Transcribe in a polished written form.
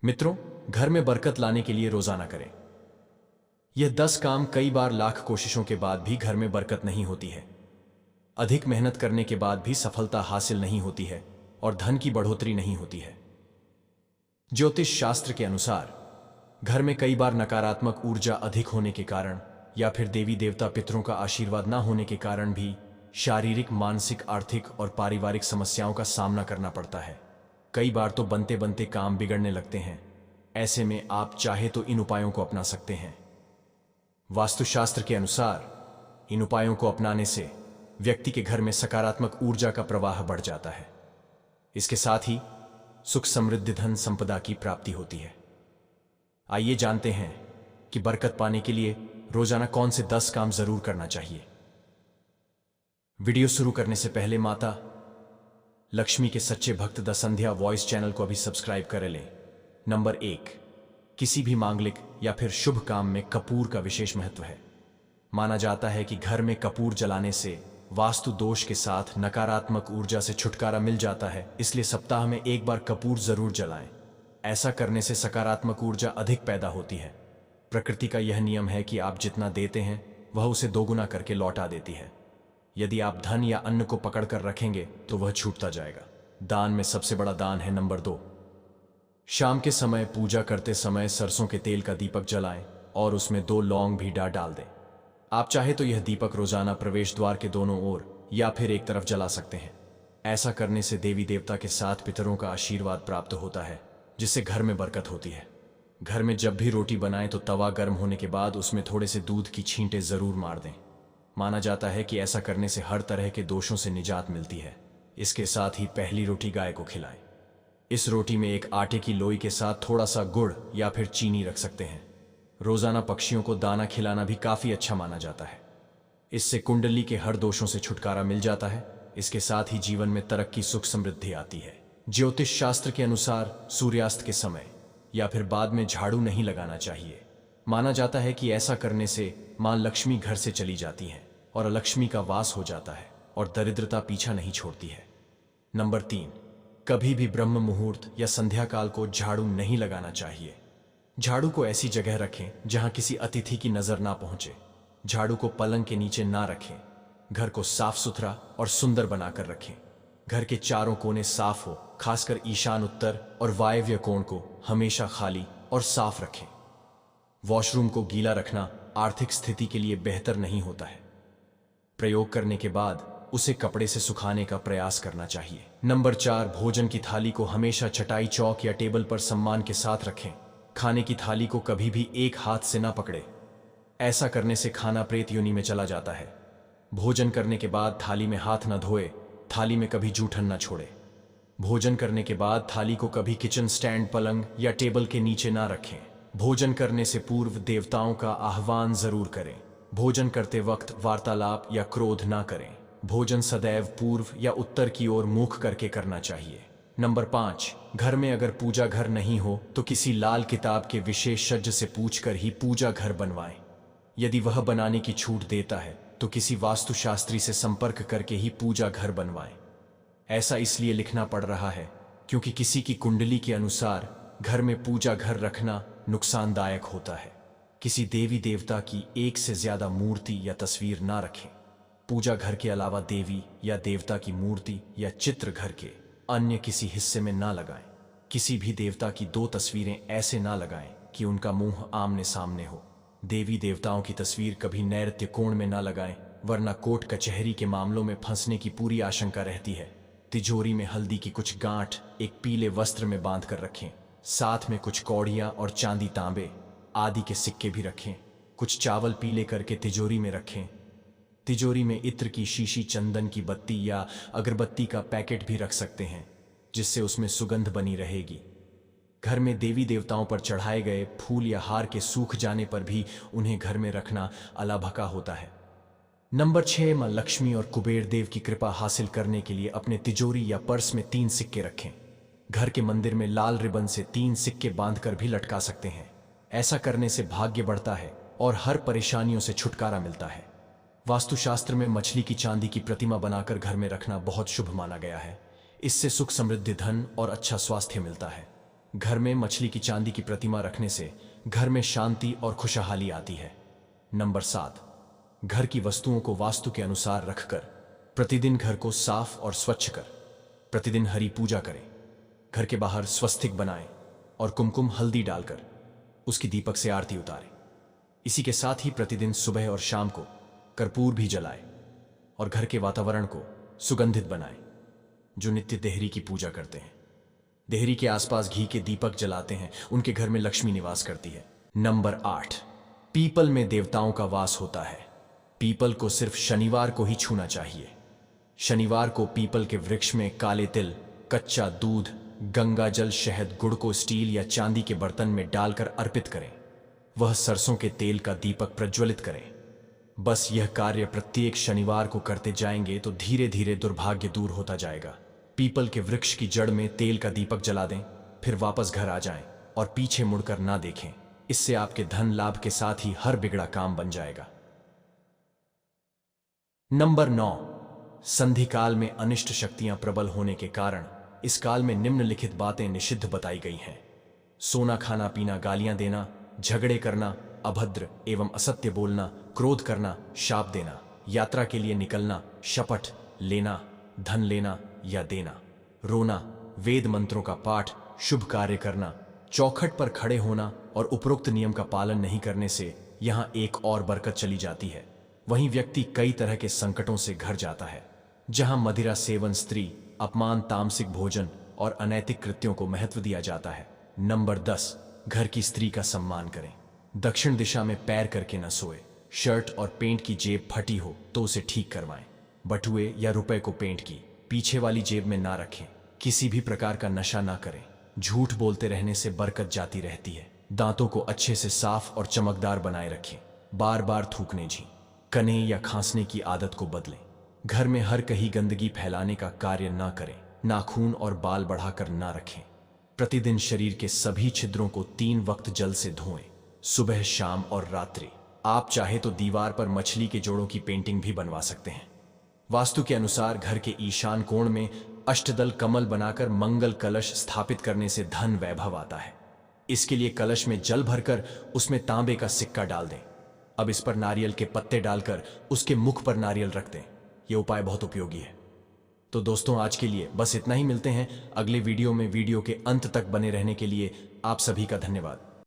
मित्रों, घर में बरकत लाने के लिए रोजाना करें यह 10 काम। कई बार लाख कोशिशों के बाद भी घर में बरकत नहीं होती है। अधिक मेहनत करने के बाद भी सफलता हासिल नहीं होती है और धन की बढ़ोतरी नहीं होती है। ज्योतिष शास्त्र के अनुसार घर में कई बार नकारात्मक ऊर्जा अधिक होने के कारण या फिर देवी देवता पितरों का आशीर्वाद न होने के कारण भी शारीरिक, मानसिक, आर्थिक और पारिवारिक समस्याओं का सामना करना पड़ता है। कई बार तो बनते बनते काम बिगड़ने लगते हैं। ऐसे में आप चाहे तो इन उपायों को अपना सकते हैं। वास्तुशास्त्र के अनुसार इन उपायों को अपनाने से व्यक्ति के घर में सकारात्मक ऊर्जा का प्रवाह बढ़ जाता है। इसके साथ ही सुख, समृद्धि, धन संपदा की प्राप्ति होती है। आइए जानते हैं कि बरकत पाने के लिए रोजाना कौन से 10 काम जरूर करना चाहिए। वीडियो शुरू करने से पहले माता लक्ष्मी के सच्चे भक्त द संध्या वॉइस चैनल को अभी सब्सक्राइब कर लें। नंबर 1, किसी भी मांगलिक या फिर शुभ काम में कपूर का विशेष महत्व है। माना जाता है कि घर में कपूर जलाने से वास्तु दोष के साथ नकारात्मक ऊर्जा से छुटकारा मिल जाता है। इसलिए सप्ताह में एक बार कपूर जरूर जलाएं। ऐसा करने से सकारात्मक ऊर्जा अधिक पैदा होती है। प्रकृति का यह नियम है कि आप जितना देते हैं वह उसे दोगुना करके लौटा देती है। यदि आप धन या अन्न को पकड़ कर रखेंगे तो वह छूटता जाएगा। दान में सबसे बड़ा दान है नंबर 2, शाम के समय पूजा करते समय सरसों के तेल का दीपक जलाएं और उसमें 2 लौंग भी डाल दें। आप चाहे तो यह दीपक रोजाना प्रवेश द्वार के दोनों ओर या फिर एक तरफ जला सकते हैं। ऐसा करने से देवी देवता के साथ पितरों का आशीर्वाद प्राप्त होता है, जिससे घर में बरकत होती है। घर में जब भी रोटी बनाएं तो तवा गर्म होने के बाद उसमें थोड़े से दूध की छींटे जरूर मार दें। माना जाता है कि ऐसा करने से हर तरह के दोषों से निजात मिलती है। इसके साथ ही पहली रोटी गाय को खिलाएं। इस रोटी में एक आटे की लोई के साथ थोड़ा सा गुड़ या फिर चीनी रख सकते हैं। रोजाना पक्षियों को दाना खिलाना भी काफी अच्छा माना जाता है। इससे कुंडली के हर दोषों से छुटकारा मिल जाता है। इसके साथ ही जीवन में तरक्की, सुख, समृद्धि आती है। ज्योतिष शास्त्र के अनुसार सूर्यास्त के समय या फिर बाद में झाड़ू नहीं लगाना चाहिए। माना जाता है कि ऐसा करने से मां लक्ष्मी घर से चली जाती हैं और अलक्ष्मी का वास हो जाता है और दरिद्रता पीछा नहीं छोड़ती है। नंबर 3, कभी भी ब्रह्म मुहूर्त या संध्या काल को झाड़ू नहीं लगाना चाहिए। झाड़ू को ऐसी जगह रखें जहां किसी अतिथि की नजर ना पहुंचे। झाड़ू को पलंग के नीचे ना रखें। घर को साफ सुथरा और सुंदर बनाकर रखें। घर के चारों कोने साफ हो, खासकर ईशान, उत्तर और वायव्य कोण को हमेशा खाली और साफ रखें। वॉशरूम को गीला रखना आर्थिक स्थिति के लिए बेहतर नहीं होता है। प्रयोग करने के बाद उसे कपड़े से सुखाने का प्रयास करना चाहिए। नंबर 4, भोजन की थाली को हमेशा चटाई, चौक या टेबल पर सम्मान के साथ रखें। खाने की थाली को कभी भी एक हाथ से ना पकड़े। ऐसा करने से खाना प्रेत योनि में चला जाता है। भोजन करने के बाद थाली में हाथ न धोए। थाली में कभी जूठन न छोड़े। भोजन करने के बाद थाली को कभी किचन स्टैंड, पलंग या टेबल के नीचे ना रखें। भोजन करने से पूर्व देवताओं का आह्वान जरूर करें। भोजन करते वक्त वार्तालाप या क्रोध ना करें। भोजन सदैव पूर्व या उत्तर की ओर मुख करके करना चाहिए। नंबर 5, घर में अगर पूजा घर नहीं हो तो किसी लाल किताब के विशेषज्ञ से पूछकर ही पूजा घर बनवाएं। यदि वह बनाने की छूट देता है तो किसी वास्तुशास्त्री से संपर्क करके ही पूजा घर बनवाएं। ऐसा इसलिए लिखना पड़ रहा है क्योंकि किसी की कुंडली के अनुसार घर में पूजा घर रखना नुकसानदायक होता है। किसी देवी देवता की एक से ज्यादा मूर्ति या तस्वीर ना रखें। पूजा घर के अलावा देवी या देवता की मूर्ति या चित्र घर के अन्य किसी हिस्से में ना लगाएं। किसी भी देवता की 2 तस्वीरें ऐसे ना लगाएं कि उनका मुंह आमने सामने हो। देवी देवताओं की तस्वीर कभी नैऋत्य कोण में ना लगाएं, वरना कोर्ट कचहरी के मामलों में फंसने की पूरी आशंका रहती है। तिजोरी में हल्दी की कुछ गांठ एक पीले वस्त्र में बांध कर रखें। साथ में कुछ कौड़ियां और चांदी, तांबे आदि के सिक्के भी रखें। कुछ चावल पीले करके तिजोरी में रखें। तिजोरी में इत्र की शीशी, चंदन की बत्ती या अगरबत्ती का पैकेट भी रख सकते हैं, जिससे उसमें सुगंध बनी रहेगी। घर में देवी देवताओं पर चढ़ाए गए फूल या हार के सूख जाने पर भी उन्हें घर में रखना अलाभका होता है। नंबर 6, मां लक्ष्मी और कुबेर देव की कृपा हासिल करने के लिए अपने तिजोरी या पर्स में 3 सिक्के रखें। घर के मंदिर में लाल रिबन से 3 सिक्के बांधकर भी लटका सकते हैं। ऐसा करने से भाग्य बढ़ता है और हर परेशानियों से छुटकारा मिलता है। वास्तुशास्त्र में मछली की चांदी की प्रतिमा बनाकर घर में रखना बहुत शुभ माना गया है। इससे सुख, समृद्धि, धन और अच्छा स्वास्थ्य मिलता है। घर में मछली की चांदी की प्रतिमा रखने से घर में शांति और खुशहाली आती है। नंबर 7, घर की वस्तुओं को वास्तु के अनुसार रखकर प्रतिदिन घर को साफ और स्वच्छ कर प्रतिदिन हरी पूजा करें। घर के बाहर स्वस्तिक बनाएं और कुमकुम हल्दी डालकर उसकी दीपक से आरती उतारें। इसी के साथ ही प्रतिदिन सुबह और शाम को कर्पूर भी जलाएं और घर के वातावरण को सुगंधित बनाएं। जो नित्य देहरी की पूजा करते हैं, देहरी के आसपास घी के दीपक जलाते हैं, उनके घर में लक्ष्मी निवास करती है। नंबर 8, पीपल में देवताओं का वास होता है। पीपल को सिर्फ शनिवार को ही छूना चाहिए। शनिवार को पीपल के वृक्ष में काले तिल, कच्चा दूध, गंगा जल, शहद, गुड़ को स्टील या चांदी के बर्तन में डालकर अर्पित करें। वह सरसों के तेल का दीपक प्रज्वलित करें। बस यह कार्य प्रत्येक शनिवार को करते जाएंगे तो धीरे धीरे दुर्भाग्य दूर होता जाएगा। पीपल के वृक्ष की जड़ में तेल का दीपक जला दें, फिर वापस घर आ जाएं और पीछे मुड़कर ना देखें। इससे आपके धन लाभ के साथ ही हर बिगड़ा काम बन जाएगा। नंबर 9, संधि काल में अनिष्ट शक्तियां प्रबल होने के कारण इस काल में निम्नलिखित बातें निषिद्ध बताई गई हैं। सोना खाना पीना, गालियां देना, झगड़े करना, अभद्र एवं असत्य बोलना, क्रोध करना, शाप देना, यात्रा के लिए निकलना, शपथ लेना, धन लेना या देना, रोना, वेद मंत्रों का पाठ, शुभ कार्य करना, चौखट पर खड़े होना और उपरोक्त नियम का पालन नहीं करने से यहां एक और बरकत चली जाती है। वहीं व्यक्ति कई तरह के संकटों से घर जाता है। जहां मदिरा सेवन, स्त्री अपमान, तामसिक भोजन और अनैतिक कृत्यों को महत्व दिया जाता है। नंबर 10, घर की स्त्री का सम्मान करें। दक्षिण दिशा में पैर करके न सोए। शर्ट और पेंट की जेब फटी हो तो उसे ठीक करवाएं। बटुए या रुपए को पेंट की पीछे वाली जेब में ना रखें। किसी भी प्रकार का नशा ना करें। झूठ बोलते रहने से बरकत जाती रहती है। दांतों को अच्छे से साफ और चमकदार बनाए रखें। बार बार थूकने, कने या खांसने की आदत को बदलें। घर में हर कहीं गंदगी फैलाने का कार्य ना करें। नाखून और बाल बढ़ाकर ना रखें। प्रतिदिन शरीर के सभी छिद्रों को 3 वक्त जल से धोएं, सुबह, शाम और रात्रि। आप चाहे तो दीवार पर मछली के जोड़ों की पेंटिंग भी बनवा सकते हैं। वास्तु के अनुसार घर के ईशान कोण में अष्टदल कमल बनाकर मंगल कलश स्थापित करने से धन वैभव आता है। इसके लिए कलश में जल भरकर उसमें तांबे का सिक्का डाल दें। अब इस पर नारियल के पत्ते डालकर उसके मुख पर नारियल रख दें। यह उपाय बहुत उपयोगी है। तो दोस्तों, आज के लिए बस इतना ही। मिलते हैं अगले वीडियो में। वीडियो के अंत तक बने रहने के लिए आप सभी का धन्यवाद।